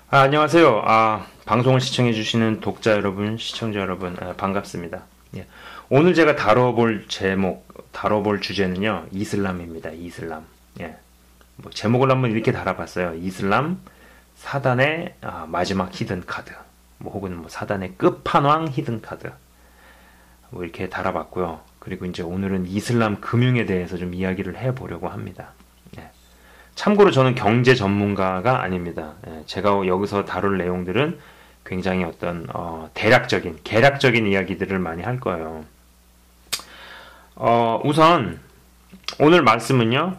안녕하세요. 방송을 시청해주시는 독자 여러분, 시청자 여러분, 반갑습니다. 예. 오늘 제가 다뤄볼 주제는요, 이슬람입니다. 이슬람. 예. 뭐 제목을 한번 이렇게 달아봤어요. 이슬람, 사단의 마지막 히든 카드. 뭐 혹은 뭐 사단의 끝판왕 히든 카드. 뭐 이렇게 달아봤고요. 그리고 이제 오늘은 이슬람 금융에 대해서 좀 이야기를 해보려고 합니다. 예. 참고로 저는 경제 전문가가 아닙니다. 예, 제가 여기서 다룰 내용들은 굉장히 어떤 계략적인 이야기들을 많이 할 거예요. 우선 오늘 말씀은요.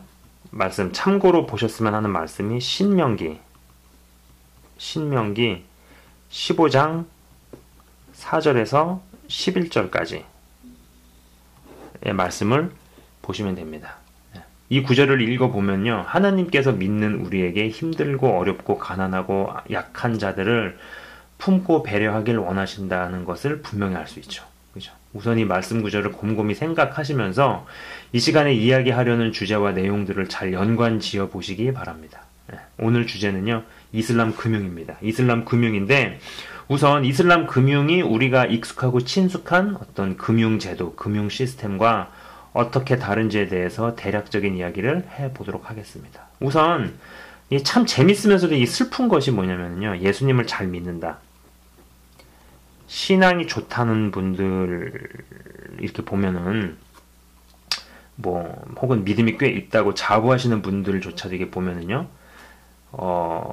참고로 보셨으면 하는 말씀이 신명기 15장 4절에서 11절까지의 말씀을 보시면 됩니다. 이 구절을 읽어보면요. 하나님께서 믿는 우리에게 힘들고 어렵고 가난하고 약한 자들을 품고 배려하길 원하신다는 것을 분명히 알 수 있죠. 그죠? 우선 이 말씀 구절을 곰곰이 생각하시면서 이 시간에 이야기하려는 주제와 내용들을 잘 연관 지어 보시기 바랍니다. 오늘 주제는요. 이슬람 금융입니다. 이슬람 금융인데 우선 이슬람 금융이 우리가 익숙하고 친숙한 어떤 금융제도, 금융 시스템과 어떻게 다른지에 대해서 대략적인 이야기를 해보도록 하겠습니다. 우선 참 재밌으면서도 이 슬픈 것이 뭐냐면요. 예수님을 잘 믿는다. 신앙이 좋다는 분들 이렇게 보면은 뭐 혹은 믿음이 꽤 있다고 자부하시는 분들조차도 이게 보면은요.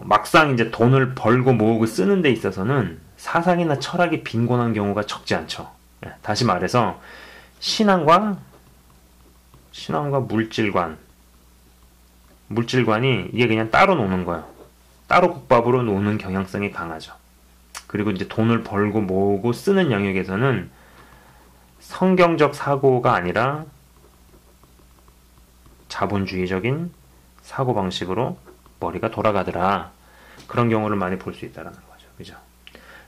막상 이제 돈을 벌고 모으고 쓰는 데 있어서는 사상이나 철학이 빈곤한 경우가 적지 않죠. 다시 말해서 신앙과 물질관이 이게 그냥 따로 노는 거예요. 따로 국밥으로 노는 경향성이 강하죠. 그리고 이제 돈을 벌고 모으고 쓰는 영역에서는 성경적 사고가 아니라 자본주의적인 사고방식으로 머리가 돌아가더라. 그런 경우를 많이 볼 수 있다는 거죠. 그죠?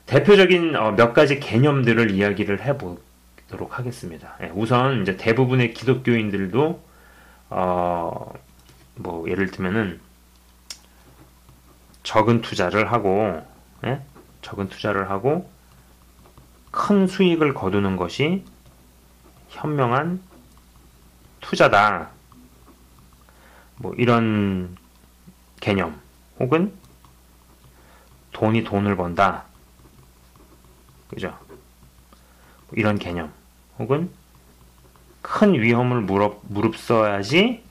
대표적인 몇 가지 개념들을 이야기를 해보도록 하겠습니다. 우선 이제 대부분의 기독교인들도 뭐 예를 들면은 적은 투자를 하고 큰 수익을 거두는 것이 현명한 투자다. 뭐 이런 개념 혹은 돈이 돈을 번다. 그죠? 이런 개념 혹은 큰 위험을 무릅써야지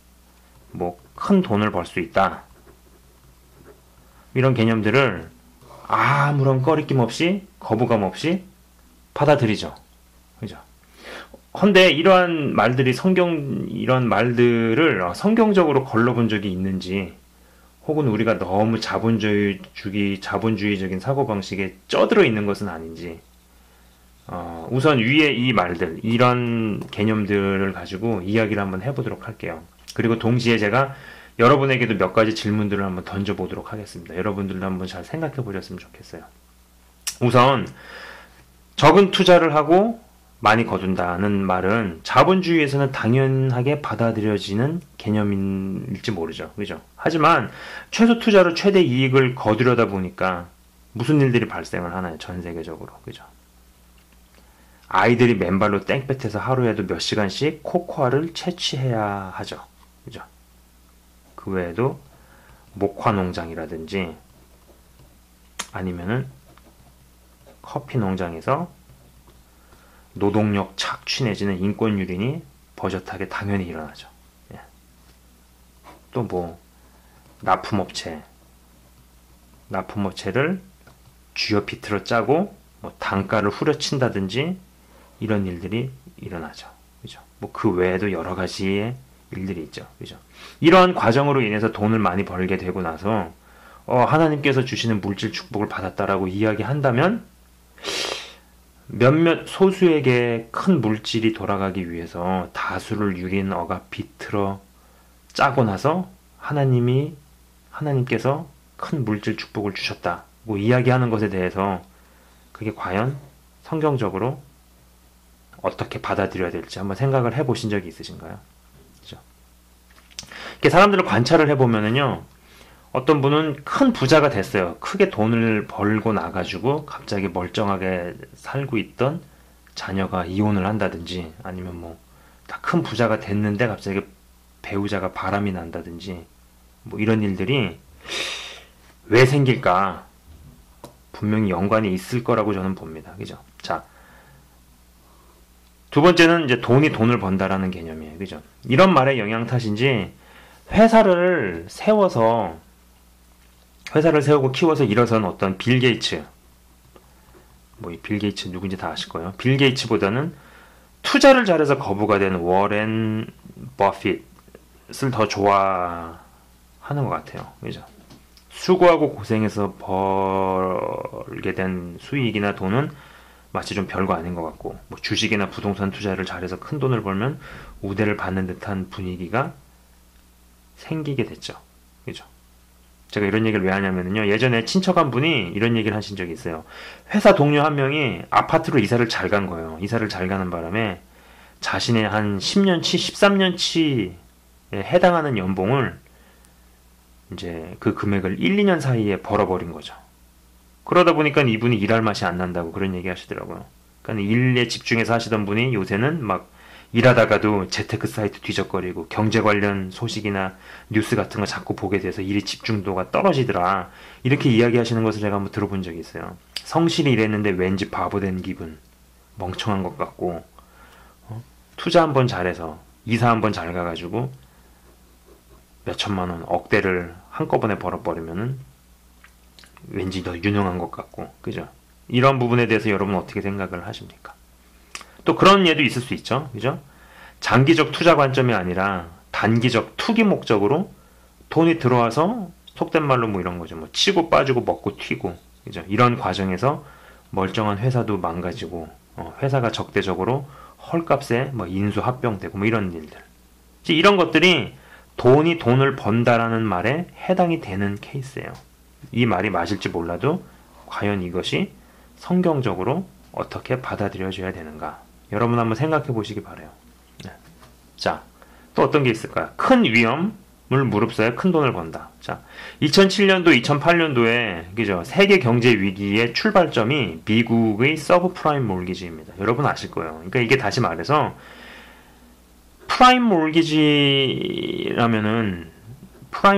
뭐 큰 돈을 벌 수 있다. 이런 개념들을 아무런 꺼리낌 없이 거부감 없이 받아들이죠. 그죠? 헌데 이런 말들을 성경적으로 걸러본 적이 있는지 혹은 우리가 너무 자본주의적인 사고방식에 쩌들어 있는 것은 아닌지 우선 위에 이 말들, 이런 개념들을 가지고 이야기를 한번 해보도록 할게요. 그리고 동시에 제가 여러분에게도 몇 가지 질문들을 한번 던져보도록 하겠습니다. 여러분들도 한번 잘 생각해 보셨으면 좋겠어요. 우선 적은 투자를 하고 많이 거둔다는 말은 자본주의에서는 당연하게 받아들여지는 개념일지 모르죠. 그죠? 하지만 최소 투자로 최대 이익을 거두려다 보니까 무슨 일들이 발생을 하나요? 전 세계적으로. 그죠? 아이들이 맨발로 땡볕에서 하루에도 몇 시간씩 코코아를 채취해야 하죠. 그죠? 그 외에도 목화 농장이라든지 아니면은 커피 농장에서 노동력 착취 내지는 인권 유린이 버젓하게 당연히 일어나죠. 예. 또 뭐 납품업체를 쥐어 비틀어 짜고 뭐 단가를 후려친다든지 이런 일들이 일어나죠. 그죠? 뭐 그 외에도 여러 가지의 일들이 있죠. 그죠? 이러한 과정으로 인해서 돈을 많이 벌게 되고 나서 하나님께서 주시는 물질 축복을 받았다라고 이야기한다면 몇몇 소수에게 큰 물질이 돌아가기 위해서 다수를 유린 어가 비틀어 짜고 나서 하나님께서 큰 물질 축복을 주셨다고 이야기하는 것에 대해서 그게 과연 성경적으로 어떻게 받아들여야 될지 한번 생각을 해보신 적이 있으신가요? 그죠? 이렇게 사람들을 관찰을 해보면은요, 어떤 분은 큰 부자가 됐어요. 크게 돈을 벌고 나가지고 갑자기 멀쩡하게 살고 있던 자녀가 이혼을 한다든지 아니면 뭐 다 큰 부자가 됐는데 갑자기 배우자가 바람이 난다든지 뭐 이런 일들이 왜 생길까? 분명히 연관이 있을 거라고 저는 봅니다. 그죠? 자, 두 번째는 이제 돈이 돈을 번다라는 개념이에요. 그죠? 이런 말의 영향 탓인지 회사를 세우고 키워서 일어선 어떤 빌 게이츠, 뭐 이 빌 게이츠 누군지 다 아실 거예요. 빌 게이츠보다는 투자를 잘해서 거부가 된 워렌 버핏을 더 좋아하는 것 같아요. 그죠? 수고하고 고생해서 벌게 된 수익이나 돈은 마치 좀 별거 아닌 것 같고, 뭐 주식이나 부동산 투자를 잘해서 큰 돈을 벌면 우대를 받는 듯한 분위기가 생기게 됐죠. 그죠? 제가 이런 얘기를 왜 하냐면요. 예전에 친척 한 분이 이런 얘기를 하신 적이 있어요. 회사 동료 한 명이 아파트로 이사를 잘 간 거예요. 이사를 잘 가는 바람에 자신의 한 10년치, 13년치에 해당하는 연봉을 이제 그 금액을 1, 2년 사이에 벌어버린 거죠. 그러다 보니까 이분이 일할 맛이 안 난다고 그런 얘기 하시더라고요. 그러니까 일에 집중해서 하시던 분이 요새는 막 일하다가도 재테크 사이트 뒤적거리고 경제 관련 소식이나 뉴스 같은 거 자꾸 보게 돼서 일의 집중도가 떨어지더라. 이렇게 이야기하시는 것을 제가 한번 들어본 적이 있어요. 성실히 일했는데 왠지 바보 된 기분, 멍청한 것 같고, 투자 한번 잘해서 이사 한번 잘 가가지고 몇 천만 원, 억대를 한꺼번에 벌어버리면은 왠지 더 유능한 것 같고, 그죠? 이런 부분에 대해서 여러분 어떻게 생각을 하십니까? 또 그런 예도 있을 수 있죠, 그죠? 장기적 투자 관점이 아니라 단기적 투기 목적으로 돈이 들어와서 속된 말로 뭐 이런 거죠. 뭐 치고 빠지고 먹고 튀고, 그죠? 이런 과정에서 멀쩡한 회사도 망가지고, 회사가 적대적으로 헐값에 뭐 인수 합병되고 뭐 이런 일들. 이런 것들이 돈이 돈을 번다라는 말에 해당이 되는 케이스예요. 이 말이 맞을지 몰라도 과연 이것이 성경적으로 어떻게 받아들여져야 되는가? 여러분 한번 생각해 보시기 바라요. 네. 자, 또 어떤 게 있을까요? 큰 위험을 무릅써야 큰 돈을 번다. 자, 2007년도, 2008년도에 그죠? 세계 경제 위기의 출발점이 미국의 서브프라임 몰기지입니다. 여러분 아실 거예요. 그러니까 이게 다시 말해서 프라임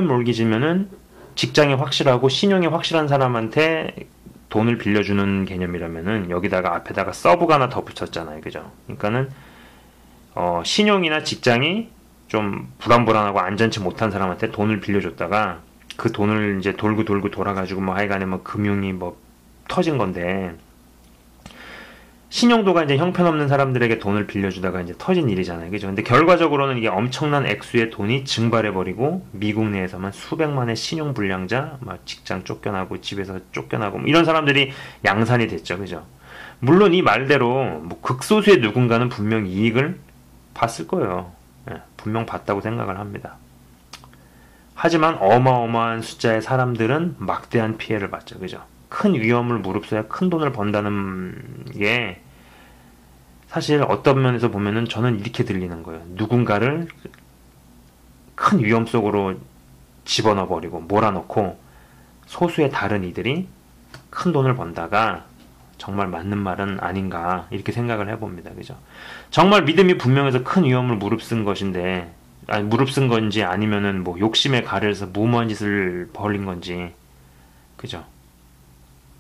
몰기지면은 직장이 확실하고 신용이 확실한 사람한테 돈을 빌려주는 개념이라면은 여기다가 앞에다가 서브가 하나 더 붙였잖아요. 그죠? 그러니까는 신용이나 직장이 좀 불안불안하고 안전치 못한 사람한테 돈을 빌려줬다가 그 돈을 이제 돌고 돌아가지고 뭐 하여간에 뭐 금융이 뭐 터진 건데 신용도가 이제 형편없는 사람들에게 돈을 빌려주다가 이제 터진 일이잖아요. 그죠? 근데 결과적으로는 이게 엄청난 액수의 돈이 증발해버리고 미국 내에서만 수백만의 신용불량자, 막 직장 쫓겨나고 집에서 쫓겨나고 뭐 이런 사람들이 양산이 됐죠. 그죠? 물론 이 말대로 뭐 극소수의 누군가는 분명 이익을 봤을 거예요. 예, 분명 봤다고 생각을 합니다. 하지만 어마어마한 숫자의 사람들은 막대한 피해를 봤죠. 그죠? 큰 위험을 무릅써야 큰 돈을 번다는 게 사실 어떤 면에서 보면은 저는 이렇게 들리는 거예요. 누군가를 큰 위험 속으로 집어넣어버리고 몰아넣고 소수의 다른 이들이 큰 돈을 번다가 정말 맞는 말은 아닌가 이렇게 생각을 해봅니다. 그죠? 정말 믿음이 분명해서 큰 위험을 무릅쓴 것인데 무릅쓴 건지 아니면은 뭐 욕심에 가려서 무모한 짓을 벌인 건지 그죠?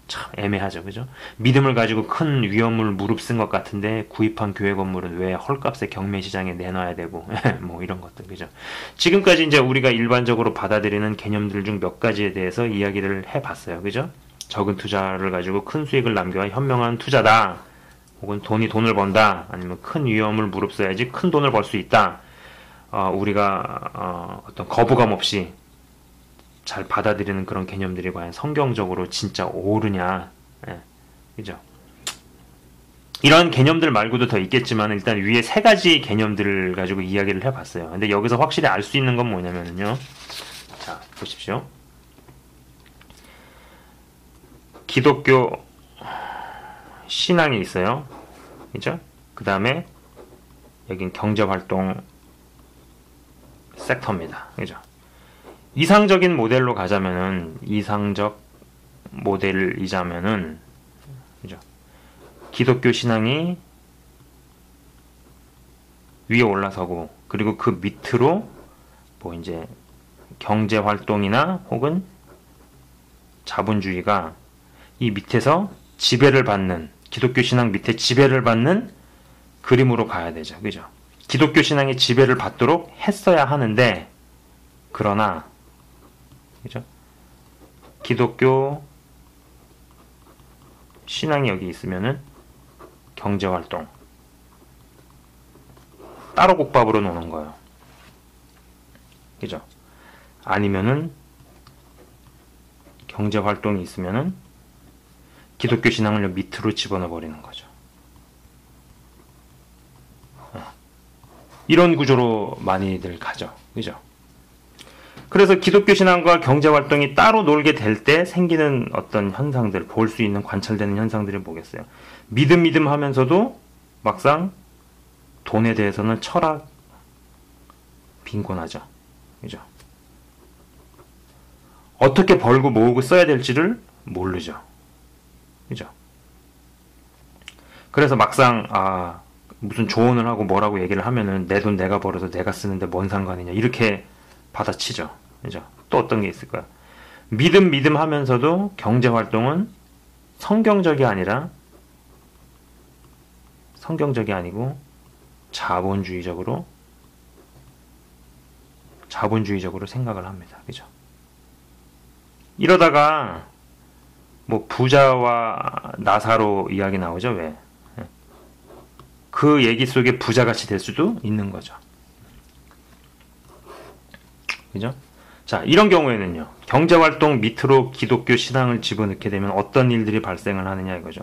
참 애매하죠. 그죠? 믿음을 가지고 큰 위험을 무릅쓴 것 같은데 구입한 교회 건물은 왜 헐값에 경매시장에 내놔야 되고 뭐 이런 것들. 그죠? 지금까지 이제 우리가 일반적으로 받아들이는 개념들 중 몇 가지에 대해서 이야기를 해봤어요. 그죠? 적은 투자를 가지고 큰 수익을 남겨야 현명한 투자다. 혹은 돈이 돈을 번다. 아니면 큰 위험을 무릅써야지 큰 돈을 벌 수 있다. 우리가 어떤 거부감 없이 잘 받아들이는 그런 개념들이 과연 성경적으로 진짜 옳으냐. 예, 그죠? 이런 개념들 말고도 더 있겠지만 일단 위에 세 가지 개념들을 가지고 이야기를 해봤어요. 근데 여기서 확실히 알 수 있는 건 뭐냐면요. 자, 보십시오. 기독교 신앙이 있어요. 그죠? 그 다음에 여긴 경제활동 섹터입니다. 그죠? 이상적인 모델로 가자면은, 이상적 모델이자면은, 그죠? 기독교 신앙이 위에 올라서고, 그리고 그 밑으로 뭐 이제 경제 활동이나 혹은 자본주의가 이 밑에서 지배를 받는, 기독교 신앙 밑에 지배를 받는 그림으로 가야 되죠. 그죠? 기독교 신앙이 지배를 받도록 했어야 하는데, 그러나, 그죠? 기독교 신앙이 여기 있으면은 경제 활동 따로 국밥으로 노는 거예요. 그죠? 아니면은 경제 활동이 있으면은 기독교 신앙을 밑으로 집어넣어 버리는 거죠. 이런 구조로 많이들 가죠. 그죠? 그래서 기독교 신앙과 경제 활동이 따로 놀게 될 때 생기는 어떤 현상들, 볼 수 있는 관찰되는 현상들이 뭐겠어요? 믿음 하면서도 막상 돈에 대해서는 철학 빈곤하죠. 그죠? 어떻게 벌고 모으고 써야 될지를 모르죠. 그죠? 그래서 막상 무슨 조언을 하고 뭐라고 얘기를 하면은 내 돈 내가 벌어서 내가 쓰는데 뭔 상관이냐 이렇게 받아치죠. 그죠? 또 어떤 게 있을까요? 믿음 하면서도 경제 활동은 성경적이 아니고 자본주의적으로 생각을 합니다. 그죠? 이러다가 뭐 부자와 나사로 이야기 나오죠. 왜? 그 얘기 속에 부자같이 될 수도 있는 거죠. 그죠? 자, 이런 경우에는요. 경제활동 밑으로 기독교 신앙을 집어넣게 되면 어떤 일들이 발생을 하느냐 이거죠.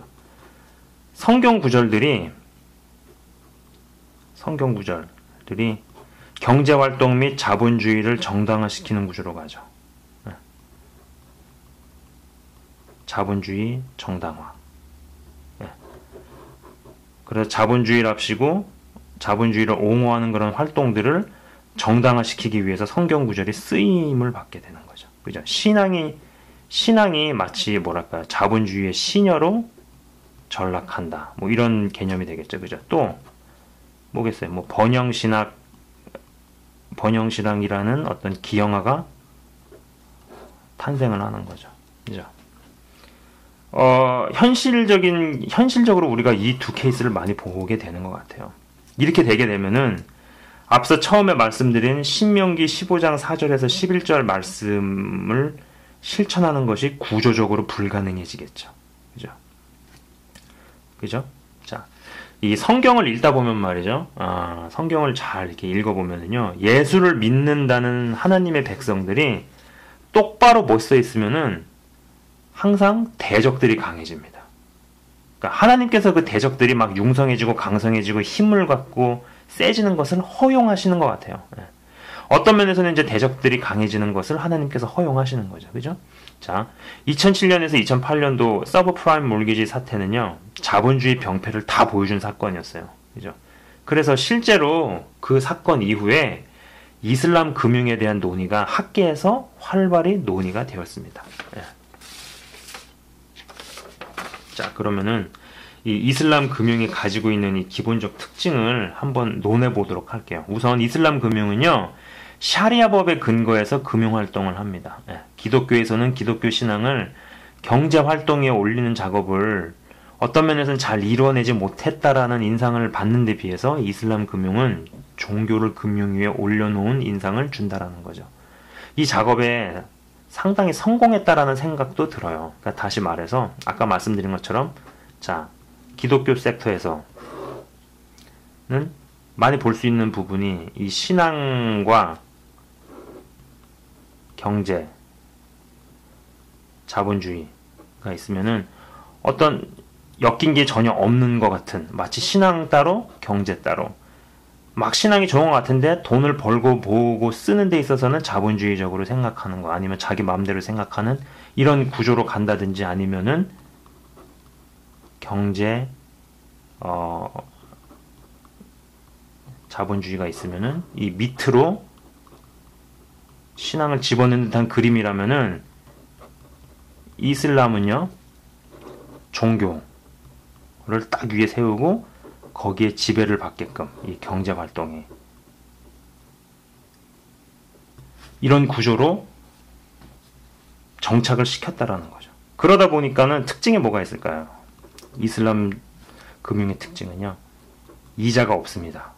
성경 구절들이 경제활동 및 자본주의를 정당화시키는 구조로 가죠. 자본주의 정당화. 그래서 자본주의랍시고 자본주의를 옹호하는 그런 활동들을 정당화시키기 위해서 성경 구절이 쓰임을 받게 되는 거죠. 그죠? 신앙이 마치 뭐랄까 자본주의의 시녀로 전락한다. 뭐 이런 개념이 되겠죠. 그죠? 또 뭐겠어요? 뭐 번영신앙이라는 어떤 기형아가 탄생을 하는 거죠. 그죠? 현실적으로 우리가 이 두 케이스를 많이 보게 되는 것 같아요. 이렇게 되게 되면은 앞서 처음에 말씀드린 신명기 15장 4절에서 11절 말씀을 실천하는 것이 구조적으로 불가능해지겠죠. 그죠? 그죠? 자, 이 성경을 읽다 보면 말이죠. 성경을 잘 이렇게 읽어보면요. 예수를 믿는다는 하나님의 백성들이 똑바로 못 써 있으면은 항상 대적들이 강해집니다. 그러니까 하나님께서 그 대적들이 막 융성해지고 강성해지고 힘을 갖고 세지는 것을 허용하시는 것 같아요. 어떤 면에서는 이제 대적들이 강해지는 것을 하나님께서 허용하시는 거죠. 그죠? 자, 2007년에서 2008년도 서브프라임 몰기지 사태는요, 자본주의 병폐를 다 보여준 사건이었어요. 그죠? 그래서 실제로 그 사건 이후에 이슬람 금융에 대한 논의가 학계에서 활발히 논의가 되었습니다. 자, 그러면은 이 이슬람 금융이 가지고 있는 이 기본적 특징을 한번 논해 보도록 할게요. 우선 이슬람 금융은요, 샤리아법에 근거해서 금융 활동을 합니다. 기독교에서는 기독교 신앙을 경제 활동에 올리는 작업을 어떤 면에서는 잘 이루어내지 못했다라는 인상을 받는 데 비해서 이슬람 금융은 종교를 금융 위에 올려놓은 인상을 준다라는 거죠. 이 작업에 상당히 성공했다라는 생각도 들어요. 그러니까 다시 말해서 아까 말씀드린 것처럼 자, 기독교 섹터에서는 많이 볼 수 있는 부분이 이 신앙과 경제, 자본주의가 있으면은 어떤 엮인 게 전혀 없는 것 같은, 마치 신앙 따로 경제 따로, 막 신앙이 좋은 것 같은데 돈을 벌고 모으고 쓰는 데 있어서는 자본주의적으로 생각하는 거, 아니면 자기 마음대로 생각하는 이런 구조로 간다든지, 아니면은 경제 자본주의가 있으면은 이 밑으로 신앙을 집어넣는 듯한 그림이라면은 이슬람은요, 종교를 딱 위에 세우고 거기에 지배를 받게끔 이 경제 활동에 이런 구조로 정착을 시켰다라는 거죠. 그러다 보니까는 특징이 뭐가 있을까요? 이슬람 금융의 특징은요, 이자가 없습니다.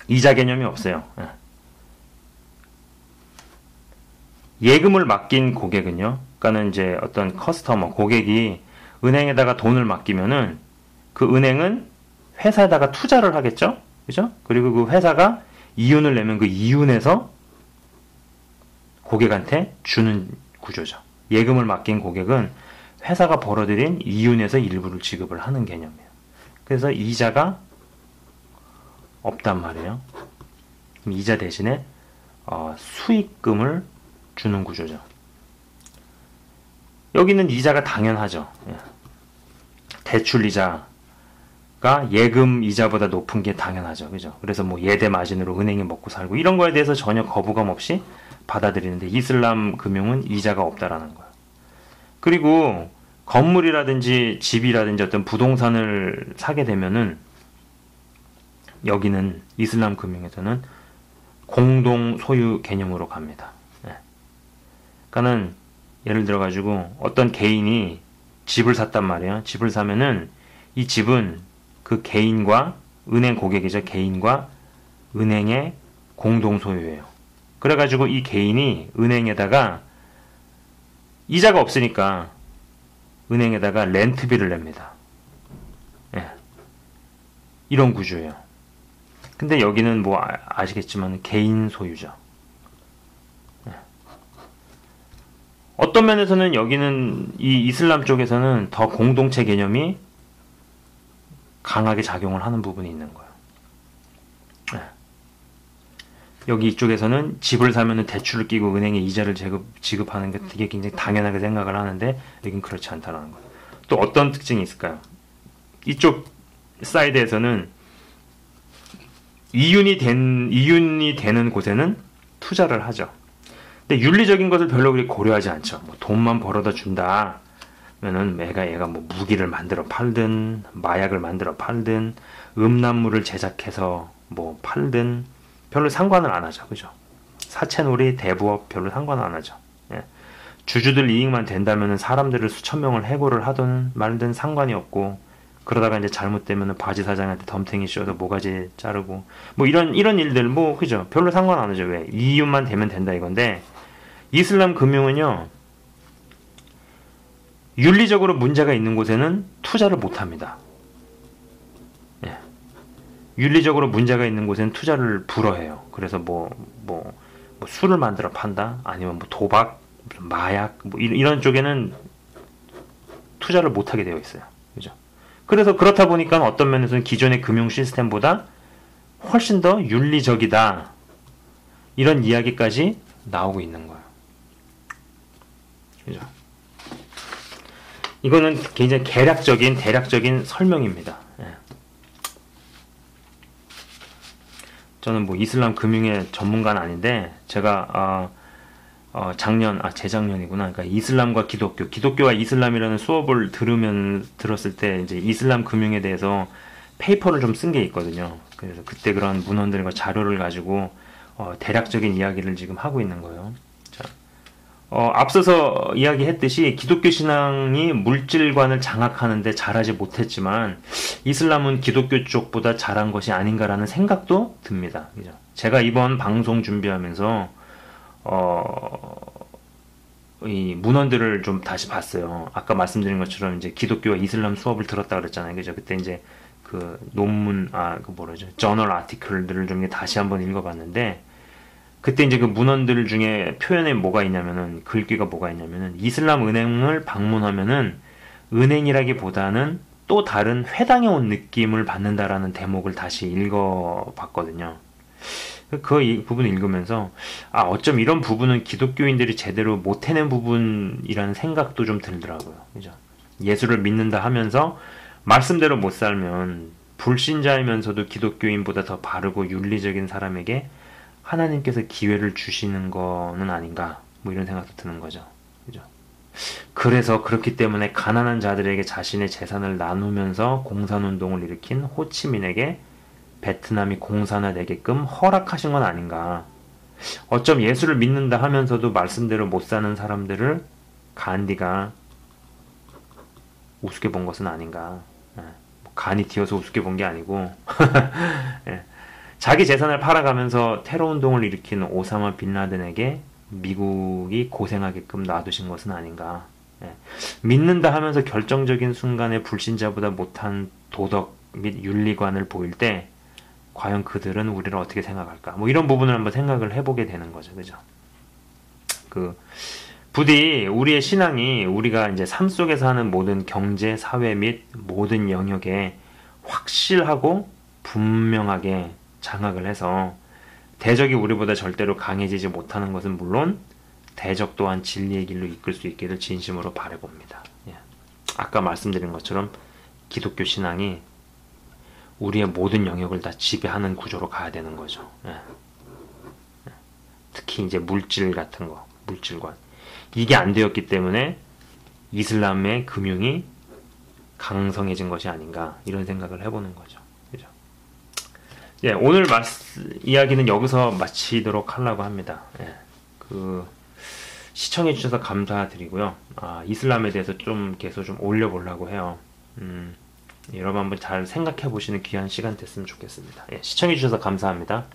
이자 개념이 없어요. 예금을 맡긴 고객은요, 그러니까는 이제 어떤 커스터머, 고객이 은행에다가 돈을 맡기면은 그 은행은 회사에다가 투자를 하겠죠? 그죠? 그리고 그 회사가 이윤을 내면 그 이윤에서 고객한테 주는 구조죠. 예금을 맡긴 고객은 회사가 벌어들인 이윤에서 일부를 지급을 하는 개념이에요. 그래서 이자가 없단 말이에요. 이자 대신에 수익금을 주는 구조죠. 여기는 이자가 당연하죠. 대출 이자가 예금 이자보다 높은 게 당연하죠. 그죠? 그래서 뭐 예대 마진으로 은행이 먹고 살고 이런 거에 대해서 전혀 거부감 없이 받아들이는데 이슬람 금융은 이자가 없다라는 거예요. 그리고 건물이라든지 집이라든지 어떤 부동산을 사게 되면은 여기는 이슬람 금융에서는 공동 소유 개념으로 갑니다. 그러니까는 예를 들어 가지고 어떤 개인이 집을 샀단 말이에요. 집을 사면은 이 집은 그 개인과 은행 고객이죠. 개인과 은행의 공동 소유예요. 그래 가지고 이 개인이 은행에다가 이자가 없으니까 은행에다가 렌트비를 냅니다. 이런 구조예요. 근데 여기는 뭐 아시겠지만 개인 소유죠. 어떤 면에서는 여기는 이 이슬람 쪽에서는 더 공동체 개념이 강하게 작용을 하는 부분이 있는 거예요. 여기 이쪽에서는 집을 사면은 대출을 끼고 은행에 이자를 지급하는 게 되게 굉장히 당연하게 생각을 하는데 여긴 그렇지 않다는 거예요. 또 어떤 특징이 있을까요? 이쪽 사이드에서는 이윤이 되는 곳에는 투자를 하죠. 근데 윤리적인 것을 별로 그렇게 고려하지 않죠. 뭐 돈만 벌어다 준다 면은 얘가 뭐 무기를 만들어 팔든 마약을 만들어 팔든 음란물을 제작해서 뭐 팔든 별로 상관을 안 하죠. 그죠? 사채놀이, 대부업 별로 상관을 안 하죠. 주주들 이익만 된다면은 사람들을 수천 명을 해고를 하든 말든 상관이 없고, 그러다가 이제 잘못되면은 바지 사장한테 덤탱이 씌워서 모가지 자르고 뭐 이런 일들 뭐 그죠? 별로 상관 안 하죠. 왜? 이윤만 되면 된다 이건데, 이슬람 금융은요, 윤리적으로 문제가 있는 곳에는 투자를 못 합니다. 윤리적으로 문제가 있는 곳에는 투자를 불허해요. 그래서 뭐 술을 만들어 판다? 아니면 뭐 도박, 마약, 뭐 이런 쪽에는 투자를 못 하게 되어 있어요. 그죠? 그래서 그렇다 보니까 어떤 면에서는 기존의 금융 시스템보다 훨씬 더 윤리적이다. 이런 이야기까지 나오고 있는 거예요. 그죠? 이거는 굉장히 대략적인 설명입니다. 저는 뭐 이슬람 금융의 전문가는 아닌데, 제가 재작년이구나. 그러니까 이슬람과 기독교와 이슬람이라는 수업을 들었을 때 이제 이슬람 금융에 대해서 페이퍼를 좀 쓴 게 있거든요. 그래서 그때 그런 문헌들과 자료를 가지고 대략적인 이야기를 지금 하고 있는 거예요. 자, 앞서서 이야기했듯이 기독교 신앙이 물질관을 장악하는데 잘하지 못했지만 이슬람은 기독교 쪽보다 잘한 것이 아닌가라는 생각도 듭니다. 그죠? 제가 이번 방송 준비하면서 이 문헌들을 좀 다시 봤어요. 아까 말씀드린 것처럼 이제 기독교와 이슬람 수업을 들었다 그랬잖아요. 그죠? 그때 이제 그 논문, 저널 아티클들을 좀 다시 한번 읽어봤는데, 그때 이제 그 문헌들 중에 표현에 뭐가 있냐면은, 글귀가 뭐가 있냐면은, 이슬람 은행을 방문하면은 은행이라기보다는 또 다른 회당에 온 느낌을 받는다라는 대목을 다시 읽어봤거든요. 그 부분을 읽으면서 어쩜 이런 부분은 기독교인들이 제대로 못 해낸 부분이라는 생각도 좀 들더라고요. 그죠? 예수를 믿는다 하면서 말씀대로 못 살면 불신자이면서도 기독교인보다 더 바르고 윤리적인 사람에게 하나님께서 기회를 주시는 거는 아닌가, 뭐 이런 생각도 드는 거죠. 그죠? 그래서 그렇기 때문에 가난한 자들에게 자신의 재산을 나누면서 공산운동을 일으킨 호치민에게 베트남이 공산화되게끔 허락하신 건 아닌가. 어쩜 예수를 믿는다 하면서도 말씀대로 못 사는 사람들을 간디가 우습게 본 것은 아닌가. 간이 튀어서 우습게 본 게 아니고 예. 자기 재산을 팔아가면서 테러 운동을 일으킨 오사마 빈라덴에게 미국이 고생하게끔 놔두신 것은 아닌가. 예. 믿는다 하면서 결정적인 순간에 불신자보다 못한 도덕 및 윤리관을 보일 때 과연 그들은 우리를 어떻게 생각할까? 뭐 이런 부분을 한번 생각을 해보게 되는 거죠. 그죠? 부디 우리의 신앙이 우리가 이제 삶 속에서 하는 모든 경제, 사회 및 모든 영역에 확실하고 분명하게 장악을 해서 대적이 우리보다 절대로 강해지지 못하는 것은 물론 대적 또한 진리의 길로 이끌 수 있기를 진심으로 바라봅니다. 예. 아까 말씀드린 것처럼 기독교 신앙이 우리의 모든 영역을 다 지배하는 구조로 가야 되는 거죠. 예. 특히 이제 물질 같은 거, 물질관. 이게 안 되었기 때문에 이슬람의 금융이 강성해진 것이 아닌가 이런 생각을 해보는 거죠. 그죠? 예, 오늘 이야기는 여기서 마치도록 하려고 합니다. 예, 시청해 주셔서 감사드리고요. 이슬람에 대해서 좀 계속 좀 올려보려고 해요. 여러분 한번 잘 생각해 보시는 귀한 시간 됐으면 좋겠습니다. 예, 시청해 주셔서 감사합니다.